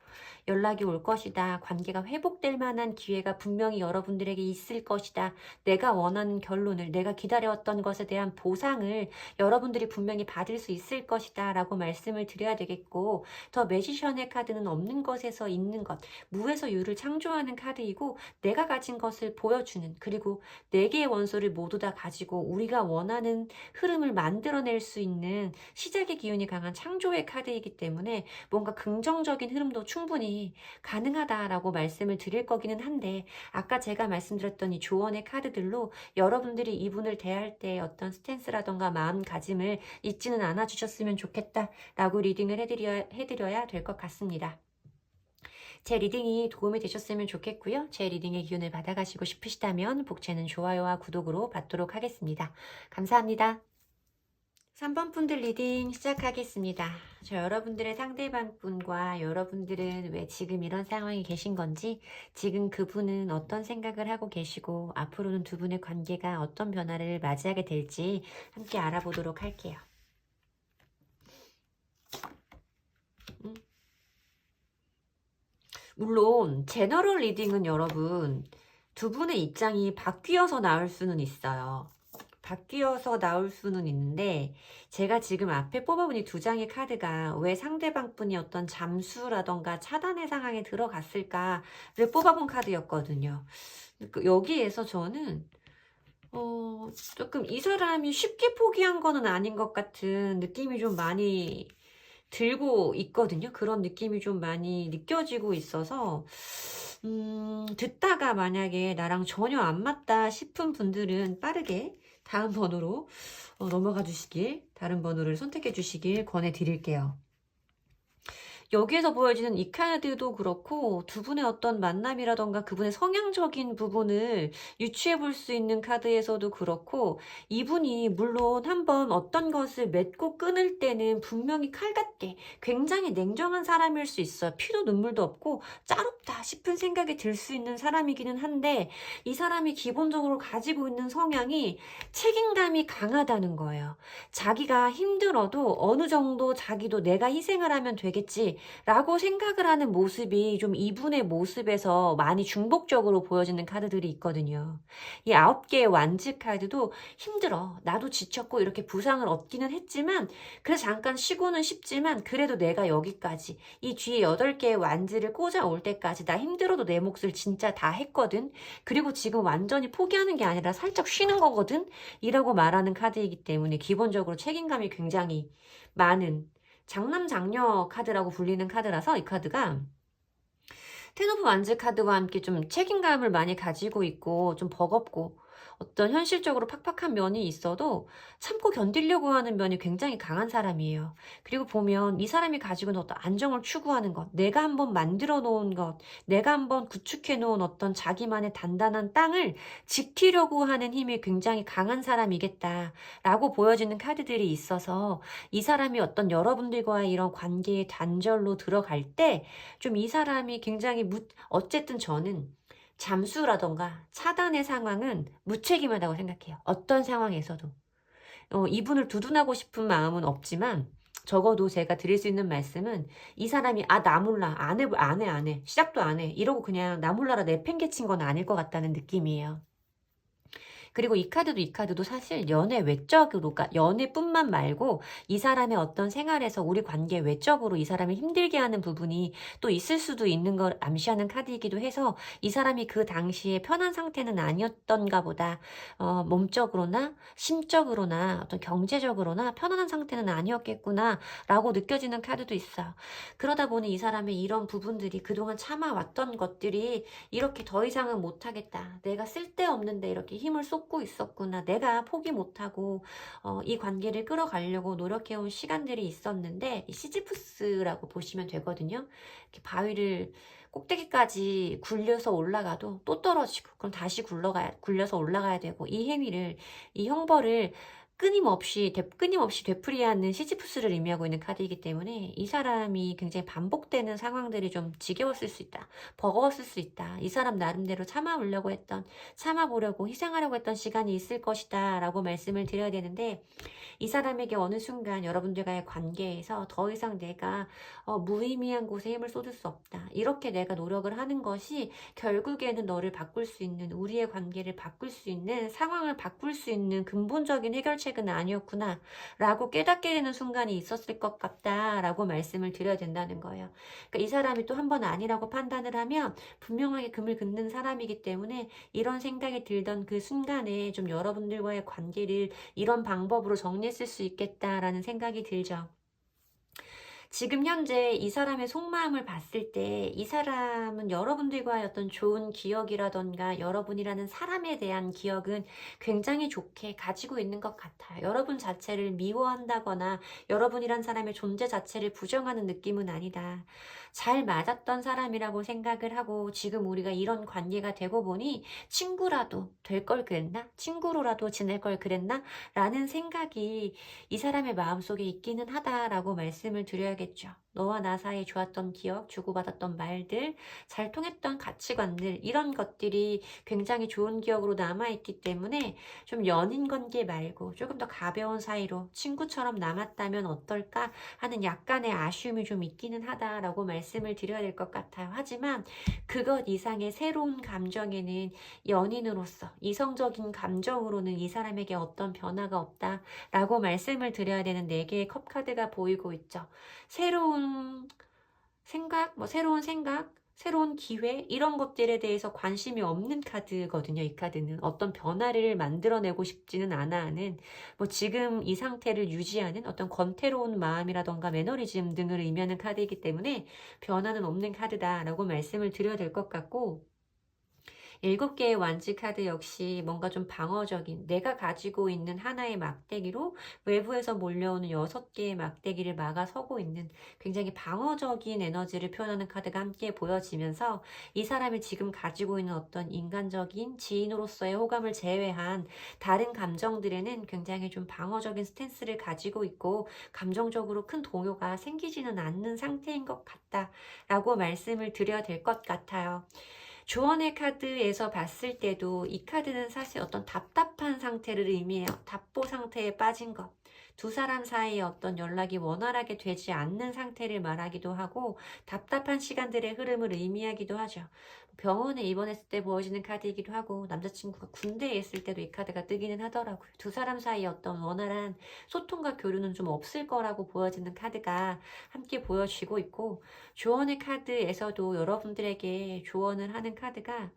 연락이 올 것이다. 관계가 회복될 만한 기회가 분명히 여러분들에게 있을 것이다. 내가 원하는 결론을, 내가 기다려왔던 것에 대한 보상을 여러분들이 분명히 받을 수 있을 것이다 라고 말씀을 드려야 되겠고, 더 매지션의 카드는 없는 것에서 있는 것, 무에서 유를 창조하는 카드이고, 내가 가진 것을 보여주는, 그리고 4개의 원소를 모두 다 가지고 우리가 원하는 흐름을 만들어낼 수 있는 시작의 기운이 강한 창조의 카드이기 때문에 뭔가 긍정적인 흐름도 충분히 가능하다라고 말씀을 드릴 거기는 한데, 아까 제가 말씀드렸던 이 조언의 카드들로 여러분들이 이분을 대할 때 어떤 스탠스라던가 마음가짐을 잊지는 않아 주셨으면 좋겠다라고 리딩을 해드려야 될 것 같습니다. 제 리딩이 도움이 되셨으면 좋겠고요. 제 리딩의 기운을 받아가시고 싶으시다면 복채는 좋아요와 구독으로 받도록 하겠습니다. 감사합니다. 3번 분들 리딩 시작하겠습니다. 저 여러분들의 상대방 분과 여러분들은 왜 지금 이런 상황에 계신 건지, 지금 그분은 어떤 생각을 하고 계시고 앞으로는 두 분의 관계가 어떤 변화를 맞이하게 될지 함께 알아보도록 할게요. 물론 제너럴 리딩은 여러분 두 분의 입장이 바뀌어서 나올 수는 있어요. 바뀌어서 나올 수는 있는데, 제가 지금 앞에 뽑아본 이 2장의 카드가 왜 상대방 분이 어떤 잠수라던가 차단의 상황에 들어갔을까를 뽑아본 카드였거든요. 여기에서 저는 조금 이 사람이 쉽게 포기한 거는 아닌 것 같은 느낌이 좀 많이 들고 있거든요. 그런 느낌이 좀 많이 느껴지고 있어서 듣다가 만약에 나랑 전혀 안 맞다 싶은 분들은 빠르게 다음 번호로 넘어가 주시길, 다른 번호를 선택해 주시길 권해드릴게요. 여기에서 보여지는 이 카드도 그렇고 두 분의 어떤 만남이라던가 그분의 성향적인 부분을 유추해 볼 수 있는 카드에서도 그렇고, 이분이 물론 한번 어떤 것을 맺고 끊을 때는 분명히 칼같게 굉장히 냉정한 사람일 수 있어요. 피도 눈물도 없고 짜롭다 싶은 생각이 들 수 있는 사람이기는 한데, 이 사람이 기본적으로 가지고 있는 성향이 책임감이 강하다는 거예요. 자기가 힘들어도 어느 정도 자기도 내가 희생을 하면 되겠지 라고 생각을 하는 모습이 좀 이분의 모습에서 많이 중복적으로 보여지는 카드들이 있거든요. 이 9개의 완즈 카드도 힘들어, 나도 지쳤고 이렇게 부상을 얻기는 했지만, 그래서 잠깐 쉬고는 싶지만 그래도 내가 여기까지 이 뒤에 8개의 완즈를 꽂아올 때까지 나 힘들어도 내 몫을 진짜 다 했거든. 그리고 지금 완전히 포기하는 게 아니라 살짝 쉬는 거거든 이라고 말하는 카드이기 때문에 기본적으로 책임감이 굉장히 많은 장남 장녀 카드라고 불리는 카드라서, 이 카드가 텐 오브 완즈 카드와 함께 좀 책임감을 많이 가지고 있고 좀 버겁고 어떤 현실적으로 팍팍한 면이 있어도 참고 견디려고 하는 면이 굉장히 강한 사람이에요. 그리고 보면 이 사람이 가지고 있는 어떤 안정을 추구하는 것, 내가 한번 만들어 놓은 것, 내가 한번 구축해 놓은 어떤 자기만의 단단한 땅을 지키려고 하는 힘이 굉장히 강한 사람이겠다라고 보여지는 카드들이 있어서, 이 사람이 어떤 여러분들과의 이런 관계의 단절로 들어갈 때 좀 이 사람이 굉장히 어쨌든 저는 잠수라던가 차단의 상황은 무책임하다고 생각해요. 어떤 상황에서도. 이분을 두둔하고 싶은 마음은 없지만, 적어도 제가 드릴 수 있는 말씀은 이 사람이 나 몰라, 안 해, 시작도 안 해 이러고 그냥 나 몰라라 내팽개친 건 아닐 것 같다는 느낌이에요. 그리고 이 카드도 사실 연애 외적으로, 그러니까 연애뿐만 말고 이 사람의 어떤 생활에서 우리 관계 외적으로 이 사람을 힘들게 하는 부분이 또 있을 수도 있는 걸 암시하는 카드이기도 해서 이 사람이 그 당시에 편한 상태는 아니었던가 보다. 몸적으로나 심적으로나 어떤 경제적으로나 편안한 상태는 아니었겠구나 라고 느껴지는 카드도 있어요. 그러다 보니 이 사람의 이런 부분들이 그동안 참아왔던 것들이 이렇게 더 이상은 못하겠다. 내가 쓸데없는데 이렇게 힘을 쏟고 있었구나. 내가 포기 못하고 이 관계를 끌어가려고 노력해온 시간들이 있었는데 이 시지프스라고 보시면 되거든요. 이렇게 바위를 꼭대기까지 굴려서 올라가도 또 떨어지고 그럼 다시 굴려서 올라가야 되고 이 행위를 이 형벌을 끊임없이 되풀이하는 시지프스를 의미하고 있는 카드이기 때문에 이 사람이 굉장히 반복되는 상황들이 좀 지겨웠을 수 있다. 버거웠을 수 있다. 이 사람 나름대로 참아보려고 희생하려고 했던 시간이 있을 것이다 라고 말씀을 드려야 되는데 이 사람에게 어느 순간 여러분들과의 관계에서 더 이상 내가 무의미한 곳에 힘을 쏟을 수 없다. 이렇게 내가 노력을 하는 것이 결국에는 너를 바꿀 수 있는, 우리의 관계를 바꿀 수 있는, 상황을 바꿀 수 있는 근본적인 해결책은 아니었구나 라고 깨닫게 되는 순간이 있었을 것 같다 라고 말씀을 드려야 된다는 거예요. 그러니까 이 사람이 또 한 번 아니라고 판단을 하면 분명하게 금을 긋는 사람이기 때문에 이런 생각이 들던 그 순간에 좀 여러분들과의 관계를 이런 방법으로 정리했을 수 있겠다라는 생각이 들죠. 지금 현재 이 사람의 속마음을 봤을 때 이 사람은 여러분들과의 어떤 좋은 기억이라던가 여러분이라는 사람에 대한 기억은 굉장히 좋게 가지고 있는 것 같아요. 여러분 자체를 미워한다거나 여러분이란 사람의 존재 자체를 부정하는 느낌은 아니다. 잘 맞았던 사람이라고 생각을 하고 지금 우리가 이런 관계가 되고 보니 친구라도 될 걸 그랬나? 친구로라도 지낼 걸 그랬나? 라는 생각이 이 사람의 마음속에 있기는 하다라고 말씀을 드려야겠죠. 너와 나 사이에 좋았던 기억, 주고받았던 말들, 잘 통했던 가치관들 이런 것들이 굉장히 좋은 기억으로 남아있기 때문에 좀 연인 관계 말고 조금 더 가벼운 사이로 친구처럼 남았다면 어떨까 하는 약간의 아쉬움이 좀 있기는 하다라고 말씀을 드려야 될 것 같아요. 하지만 그것 이상의 새로운 감정에는 연인으로서 이성적인 감정으로는 이 사람에게 어떤 변화가 없다라고 말씀을 드려야 되는 4개의 컵 카드가 보이고 있죠. 새로운 생각, 새로운 기회 이런 것들에 대해서 관심이 없는 카드거든요. 이 카드는 어떤 변화를 만들어내고 싶지는 않아 하는 지금 이 상태를 유지하는 어떤 권태로운 마음이라던가 매너리즘 등을 의미하는 카드이기 때문에 변화는 없는 카드다라고 말씀을 드려야 될 것 같고 7개의 완지 카드 역시 뭔가 좀 방어적인 내가 가지고 있는 하나의 막대기로 외부에서 몰려오는 6개의 막대기를 막아서고 있는 굉장히 방어적인 에너지를 표현하는 카드가 함께 보여지면서 이 사람이 지금 가지고 있는 어떤 인간적인 지인으로서의 호감을 제외한 다른 감정들에는 굉장히 좀 방어적인 스탠스를 가지고 있고 감정적으로 큰 동요가 생기지는 않는 상태인 것 같다라고 말씀을 드려야 될 것 같아요. 조언의 카드에서 봤을 때도 이 카드는 사실 어떤 답답한 상태를 의미해요. 답보 상태에 빠진 것. 두 사람 사이에 어떤 연락이 원활하게 되지 않는 상태를 말하기도 하고 답답한 시간들의 흐름을 의미하기도 하죠. 병원에 입원했을 때 보여지는 카드이기도 하고 남자친구가 군대에 있을 때도 이 카드가 뜨기는 하더라고요. 두 사람 사이에 어떤 원활한 소통과 교류는 좀 없을 거라고 보여지는 카드가 함께 보여지고 있고 조언의 카드에서도 여러분들에게 조언을 하는 카드가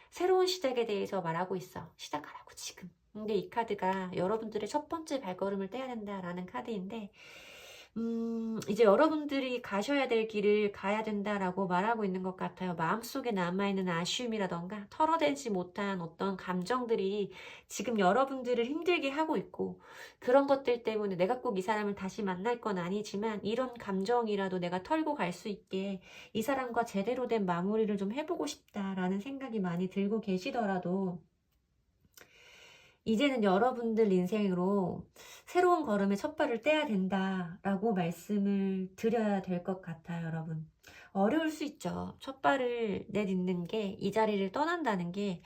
새로운 시작에 대해서 말하고 있어. 시작하라고 지금. 근데 이 카드가 여러분들의 첫 번째 발걸음을 떼야 된다라는 카드인데 이제 여러분들이 가셔야 될 길을 가야 된다라고 말하고 있는 것 같아요. 마음속에 남아있는 아쉬움이라던가 털어내지 못한 어떤 감정들이 지금 여러분들을 힘들게 하고 있고 그런 것들 때문에 내가 꼭 이 사람을 다시 만날 건 아니지만 이런 감정이라도 내가 털고 갈 수 있게 이 사람과 제대로 된 마무리를 좀 해보고 싶다라는 생각이 많이 들고 계시더라도 이제는 여러분들 인생으로 새로운 걸음의 첫 발을 떼야 된다라고 말씀을 드려야 될 것 같아요, 여러분. 어려울 수 있죠. 첫 발을 내딛는 게, 이 자리를 떠난다는 게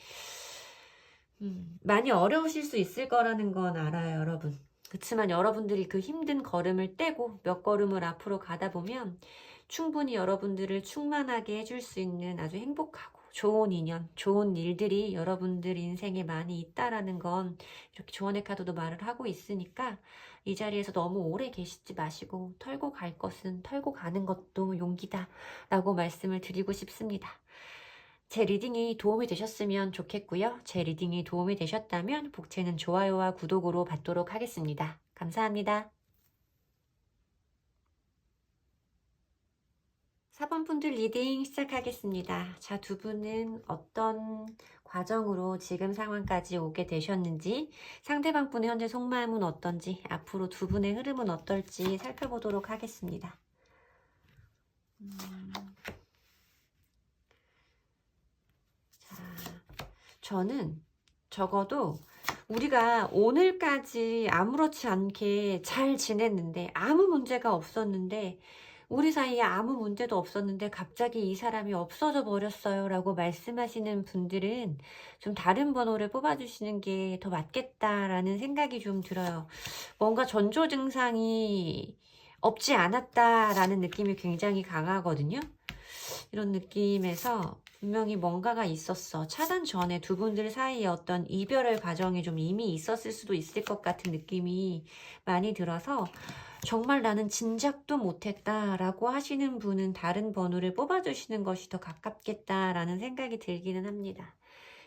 많이 어려우실 수 있을 거라는 건 알아요, 여러분. 그렇지만 여러분들이 그 힘든 걸음을 떼고 몇 걸음을 앞으로 가다 보면 충분히 여러분들을 충만하게 해줄 수 있는 아주 행복하고 좋은 인연, 좋은 일들이 여러분들 인생에 많이 있다라는 건 이렇게 조언의 카드도 말을 하고 있으니까 이 자리에서 너무 오래 계시지 마시고 털고 갈 것은 털고 가는 것도 용기다 라고 말씀을 드리고 싶습니다. 제 리딩이 도움이 되셨으면 좋겠고요. 제 리딩이 도움이 되셨다면 복채는 좋아요와 구독으로 받도록 하겠습니다. 감사합니다. 4번 분들 리딩 시작하겠습니다. 자, 두 분은 어떤 과정으로 지금 상황까지 오게 되셨는지, 상대방 분의 현재 속마음은 어떤지, 앞으로 두 분의 흐름은 어떨지 살펴보도록 하겠습니다. 자, 저는 적어도 우리가 오늘까지 아무렇지 않게 잘 지냈는데, 아무 문제가 없었는데, 우리 사이에 아무 문제도 없었는데 갑자기 이 사람이 없어져 버렸어요 라고 말씀하시는 분들은 좀 다른 번호를 뽑아주시는 게 더 맞겠다라는 생각이 좀 들어요. 뭔가 전조 증상이 없지 않았다라는 느낌이 굉장히 강하거든요. 이런 느낌에서 분명히 뭔가가 있었어. 차단 전에 두 분들 사이에 어떤 이별의 과정이 좀 이미 있었을 수도 있을 것 같은 느낌이 많이 들어서 정말 나는 짐작도 못했다라고 하시는 분은 다른 번호를 뽑아주시는 것이 더 가깝겠다라는 생각이 들기는 합니다.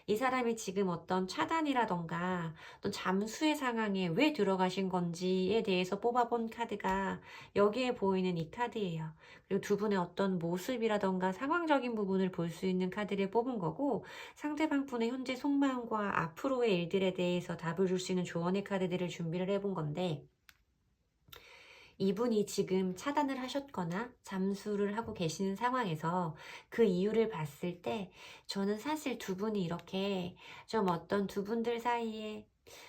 이 사람이 지금 어떤 차단이라던가 어떤 잠수의 상황에 왜 들어가신 건지에 대해서 뽑아본 카드가 여기에 보이는 이 카드예요. 그리고 두 분의 어떤 모습이라던가 상황적인 부분을 볼 수 있는 카드를 뽑은 거고, 상대방 분의 현재 속마음과 앞으로의 일들에 대해서 답을 줄 수 있는 조언의 카드들을 준비를 해본 건데, 이분이 지금 차단을 하셨거나 잠수를 하고 계시는 상황에서 그 이유를 봤을 때 저는 사실 두 분이 이렇게 좀 어떤 두 분들 사이에,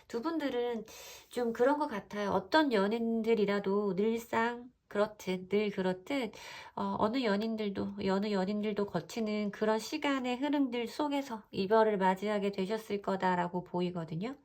두 분들은 좀 그런 것 같아요. 어떤 연인들이라도 늘상 늘 그렇듯 어느 연인들도 거치는 그런 시간의 흐름들 속에서 이별을 맞이하게 되셨을 거다라고 보이거든요.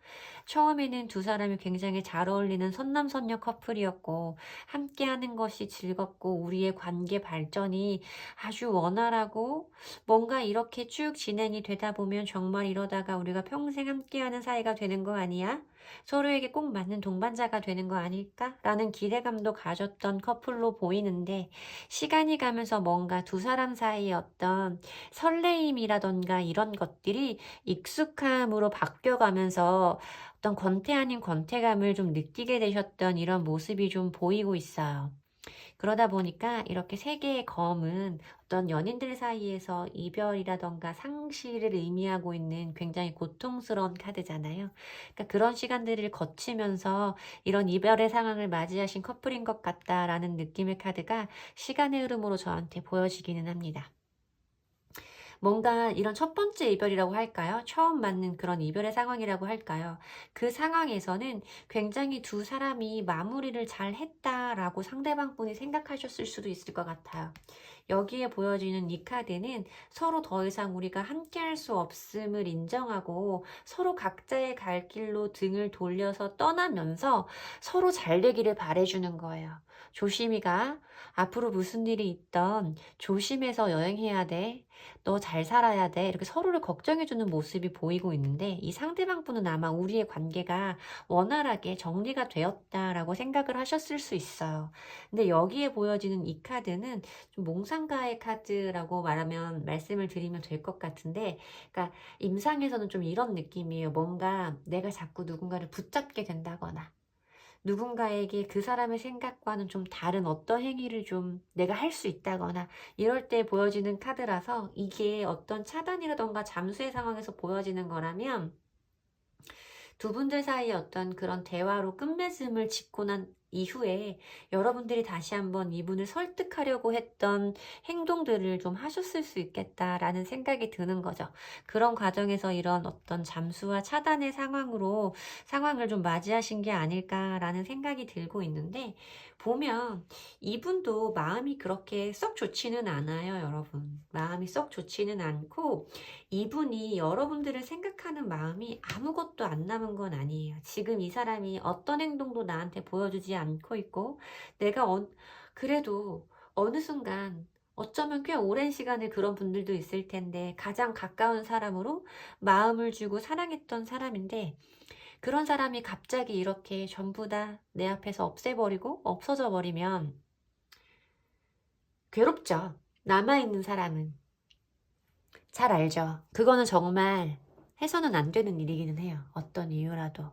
처음에는 두 사람이 굉장히 잘 어울리는 선남선녀 커플이었고, 함께하는 것이 즐겁고 우리의 관계 발전이 아주 원활하고 뭔가 이렇게 쭉 진행이 되다 보면 정말 이러다가 우리가 평생 함께하는 사이가 되는 거 아니야? 서로에게 꼭 맞는 동반자가 되는 거 아닐까? 라는 기대감도 가졌던 커플로 보이는데, 시간이 가면서 뭔가 두 사람 사이의 어떤 설레임이라던가 이런 것들이 익숙함으로 바뀌어가면서 어떤 권태 아닌 권태감을 좀 느끼게 되셨던 이런 모습이 좀 보이고 있어요. 그러다 보니까 이렇게 세 개의 검은 어떤 연인들 사이에서 이별이라던가 상실을 의미하고 있는 굉장히 고통스러운 카드잖아요. 그러니까 그런 시간들을 거치면서 이런 이별의 상황을 맞이하신 커플인 것 같다라는 느낌의 카드가 시간의 흐름으로 저한테 보여지기는 합니다. 뭔가 이런 첫 번째 이별이라고 할까요? 처음 맞는 그런 이별의 상황이라고 할까요? 그 상황에서는 굉장히 두 사람이 마무리를 잘 했다라고 상대방 분이 생각하셨을 수도 있을 것 같아요. 여기에 보여지는 이 카드는 서로 더 이상 우리가 함께 할 수 없음을 인정하고 서로 각자의 갈 길로 등을 돌려서 떠나면서 서로 잘 되기를 바라주는 거예요. 조심히 가. 앞으로 무슨 일이 있던 조심해서 여행해야 돼. 너 잘 살아야 돼. 이렇게 서로를 걱정해주는 모습이 보이고 있는데, 이 상대방 분은 아마 우리의 관계가 원활하게 정리가 되었다라고 생각을 하셨을 수 있어요. 근데 여기에 보여지는 이 카드는 좀 몽상가의 카드라고 말씀을 드리면 될 것 같은데, 그러니까 임상에서는 좀 이런 느낌이에요. 뭔가 내가 자꾸 누군가를 붙잡게 된다거나, 누군가에게 그 사람의 생각과는 좀 다른 어떤 행위를 좀 내가 할 수 있다거나 이럴 때 보여지는 카드라서, 이게 어떤 차단이라던가 잠수의 상황에서 보여지는 거라면 두 분들 사이에 어떤 그런 대화로 끝맺음을 짓고 난 이후에 여러분들이 다시 한번 이분을 설득하려고 했던 행동들을 좀 하셨을 수 있겠다라는 생각이 드는 거죠. 그런 과정에서 이런 어떤 잠수와 차단의 상황을 좀 맞이하신 게 아닐까라는 생각이 들고 있는데, 보면 이분도 마음이 그렇게 썩 좋지는 않아요, 여러분. 마음이 썩 좋지는 않고, 이분이 여러분들을 생각하는 마음이 아무것도 안 남은 건 아니에요. 지금 이 사람이 어떤 행동도 나한테 보여주지 않고 있고, 내가 그래도 어느 순간 어쩌면 꽤 오랜 시간을 그런 분들도 있을 텐데 가장 가까운 사람으로 마음을 주고 사랑했던 사람인데 그런 사람이 갑자기 이렇게 전부 다 내 앞에서 없애버리고 없어져 버리면 괴롭죠. 남아있는 사람은. 잘 알죠. 그거는 정말 해서는 안 되는 일이기는 해요. 어떤 이유라도.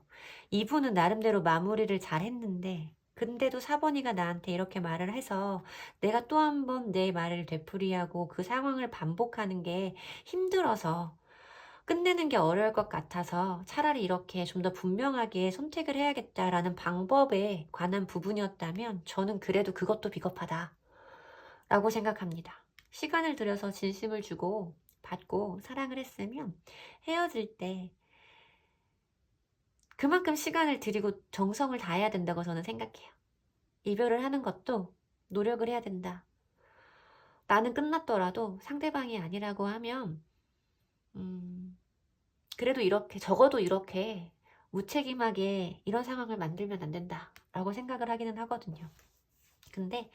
이분은 나름대로 마무리를 잘 했는데 근데도 사번이가 나한테 이렇게 말을 해서 내가 또 한 번 내 말을 되풀이하고 그 상황을 반복하는 게 힘들어서 끝내는 게 어려울 것 같아서 차라리 이렇게 좀 더 분명하게 선택을 해야겠다라는 방법에 관한 부분이었다면 저는 그래도 그것도 비겁하다 라고 생각합니다. 시간을 들여서 진심을 주고 받고 사랑을 했으면 헤어질 때 그만큼 시간을 들이고 정성을 다해야 된다고 저는 생각해요. 이별을 하는 것도 노력을 해야 된다. 나는 끝났더라도 상대방이 아니라고 하면 그래도 이렇게 적어도 이렇게 무책임하게 이런 상황을 만들면 안 된다 라고 생각을 하기는 하거든요. 근데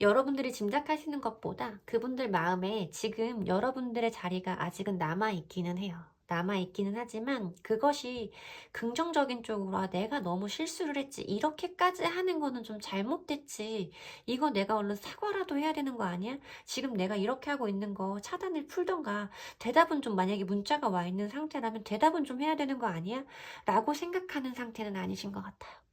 여러분들이 짐작하시는 것보다 그분들 마음에 지금 여러분들의 자리가 아직은 남아있기는 해요. 남아있기는 하지만 그것이 긍정적인 쪽으로 내가 너무 실수를 했지 이렇게까지 하는 거는 좀 잘못됐지 이거 내가 얼른 사과라도 해야 되는 거 아니야? 지금 내가 이렇게 하고 있는 거 차단을 풀던가 대답은 좀 만약에 문자가 와 있는 상태라면 대답은 좀 해야 되는 거 아니야? 라고 생각하는 상태는 아니신 것 같아요.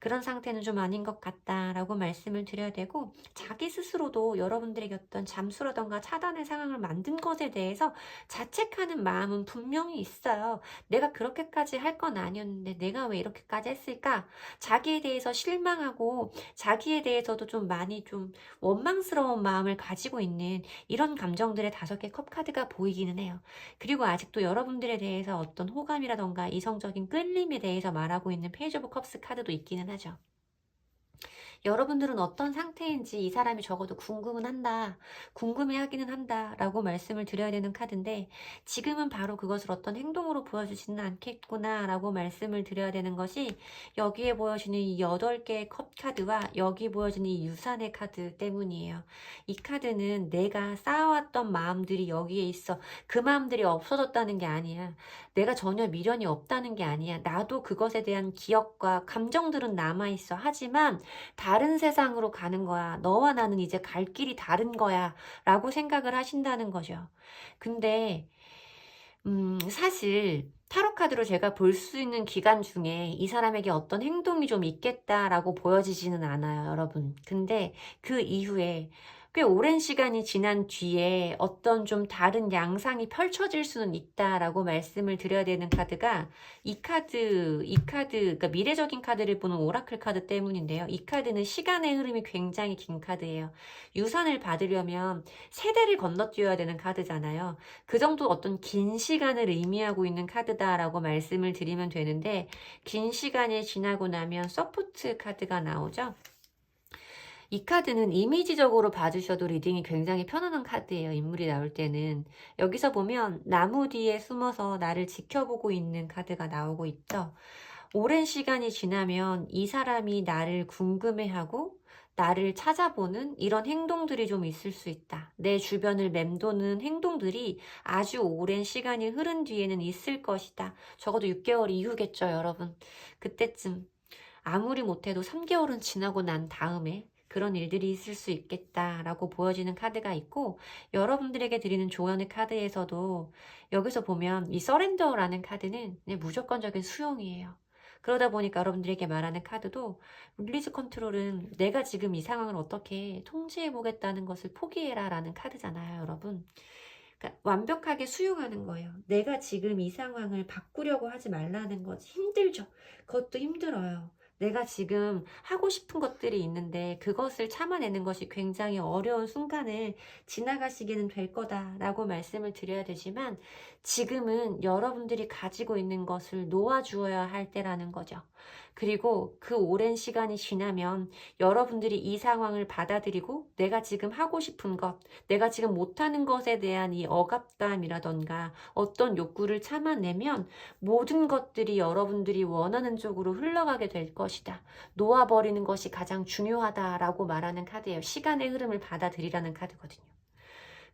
그런 상태는 좀 아닌 것 같다라고 말씀을 드려야 되고 자기 스스로도 여러분들에게 어떤 잠수라던가 차단의 상황을 만든 것에 대해서 자책하는 마음은 분명히 있어요. 내가 그렇게까지 할 건 아니었는데 내가 왜 이렇게까지 했을까? 자기에 대해서 실망하고 자기에 대해서도 좀 많이 좀 원망스러운 마음을 가지고 있는 이런 감정들의 5개 컵카드가 보이기는 해요. 그리고 아직도 여러분들에 대해서 어떤 호감이라던가 이성적인 끌림에 대해서 말하고 있는 페이지 오브 컵스 카드도 있기는 하죠. 여러분들은 어떤 상태인지 이 사람이 적어도 궁금은 한다. 궁금해하기는 한다. 라고 말씀을 드려야 되는 카드인데 지금은 바로 그것을 어떤 행동으로 보여주지는 않겠구나 라고 말씀을 드려야 되는 것이 여기에 보여지는 이 8개의 컵 카드와 여기 보여지는 이 유산의 카드 때문이에요. 이 카드는 내가 쌓아왔던 마음들이 여기에 있어. 그 마음들이 없어졌다는 게 아니야. 내가 전혀 미련이 없다는 게 아니야. 나도 그것에 대한 기억과 감정들은 남아있어. 하지만 다른 세상으로 가는 거야. 너와 나는 이제 갈 길이 다른 거야. 라고 생각을 하신다는 거죠. 근데 사실 타로카드로 제가 볼 수 있는 기간 중에 이 사람에게 어떤 행동이 좀 있겠다라고 보여지지는 않아요, 여러분. 근데 그 이후에 꽤 오랜 시간이 지난 뒤에 어떤 좀 다른 양상이 펼쳐질 수는 있다라고 말씀을 드려야 되는 카드가 이 카드, 그러니까 미래적인 카드를 보는 오라클 카드 때문인데요. 이 카드는 시간의 흐름이 굉장히 긴 카드예요. 유산을 받으려면 세대를 건너뛰어야 되는 카드잖아요. 그 정도 어떤 긴 시간을 의미하고 있는 카드다라고 말씀을 드리면 되는데 긴 시간이 지나고 나면 서포트 카드가 나오죠. 이 카드는 이미지적으로 봐주셔도 리딩이 굉장히 편안한 카드예요. 인물이 나올 때는. 여기서 보면 나무 뒤에 숨어서 나를 지켜보고 있는 카드가 나오고 있죠. 오랜 시간이 지나면 이 사람이 나를 궁금해하고 나를 찾아보는 이런 행동들이 좀 있을 수 있다. 내 주변을 맴도는 행동들이 아주 오랜 시간이 흐른 뒤에는 있을 것이다. 적어도 6개월 이후겠죠, 여러분. 그때쯤 아무리 못해도 3개월은 지나고 난 다음에 그런 일들이 있을 수 있겠다라고 보여지는 카드가 있고 여러분들에게 드리는 조언의 카드에서도 여기서 보면 이 서렌더라는 카드는 그냥 무조건적인 수용이에요. 그러다 보니까 여러분들에게 말하는 카드도 릴리즈 컨트롤은 내가 지금 이 상황을 어떻게 통제해 보겠다는 것을 포기해라 라는 카드잖아요, 여러분. 그러니까 완벽하게 수용하는 거예요. 내가 지금 이 상황을 바꾸려고 하지 말라는 거지. 힘들죠. 그것도 힘들어요. 내가 지금 하고 싶은 것들이 있는데 그것을 참아내는 것이 굉장히 어려운 순간을 지나가시기는 될 거다라고 말씀을 드려야 되지만 지금은 여러분들이 가지고 있는 것을 놓아주어야 할 때라는 거죠. 그리고 그 오랜 시간이 지나면 여러분들이 이 상황을 받아들이고 내가 지금 하고 싶은 것, 내가 지금 못하는 것에 대한 이 억압감이라던가 어떤 욕구를 참아내면 모든 것들이 여러분들이 원하는 쪽으로 흘러가게 될 것이다. 놓아버리는 것이 가장 중요하다라고 말하는 카드예요. 시간의 흐름을 받아들이라는 카드거든요.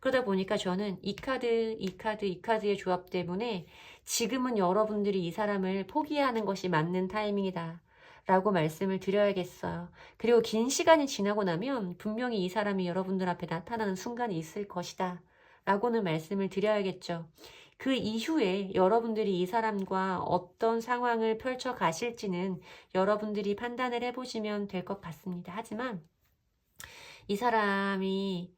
그러다 보니까 저는 이 카드, 이 카드, 이 카드의 조합 때문에 지금은 여러분들이 이 사람을 포기하는 것이 맞는 타이밍이다 라고 말씀을 드려야겠어요. 그리고 긴 시간이 지나고 나면 분명히 이 사람이 여러분들 앞에 나타나는 순간이 있을 것이다 라고는 말씀을 드려야겠죠. 그 이후에 여러분들이 이 사람과 어떤 상황을 펼쳐 가실지는 여러분들이 판단을 해보시면 될 것 같습니다. 하지만 이 사람이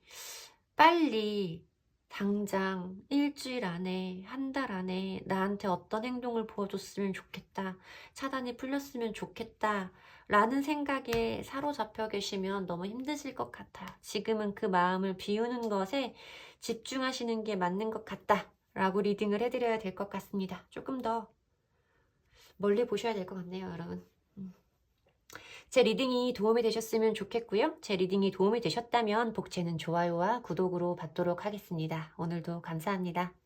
빨리 당장 일주일 안에, 한 달 안에 나한테 어떤 행동을 보여줬으면 좋겠다, 차단이 풀렸으면 좋겠다 라는 생각에 사로잡혀 계시면 너무 힘드실 것 같아요. 지금은 그 마음을 비우는 것에 집중하시는 게 맞는 것 같다 라고 리딩을 해드려야 될 것 같습니다. 조금 더 멀리 보셔야 될 것 같네요, 여러분. 제 리딩이 도움이 되셨으면 좋겠고요. 제 리딩이 도움이 되셨다면 복채는 좋아요와 구독으로 받도록 하겠습니다. 오늘도 감사합니다.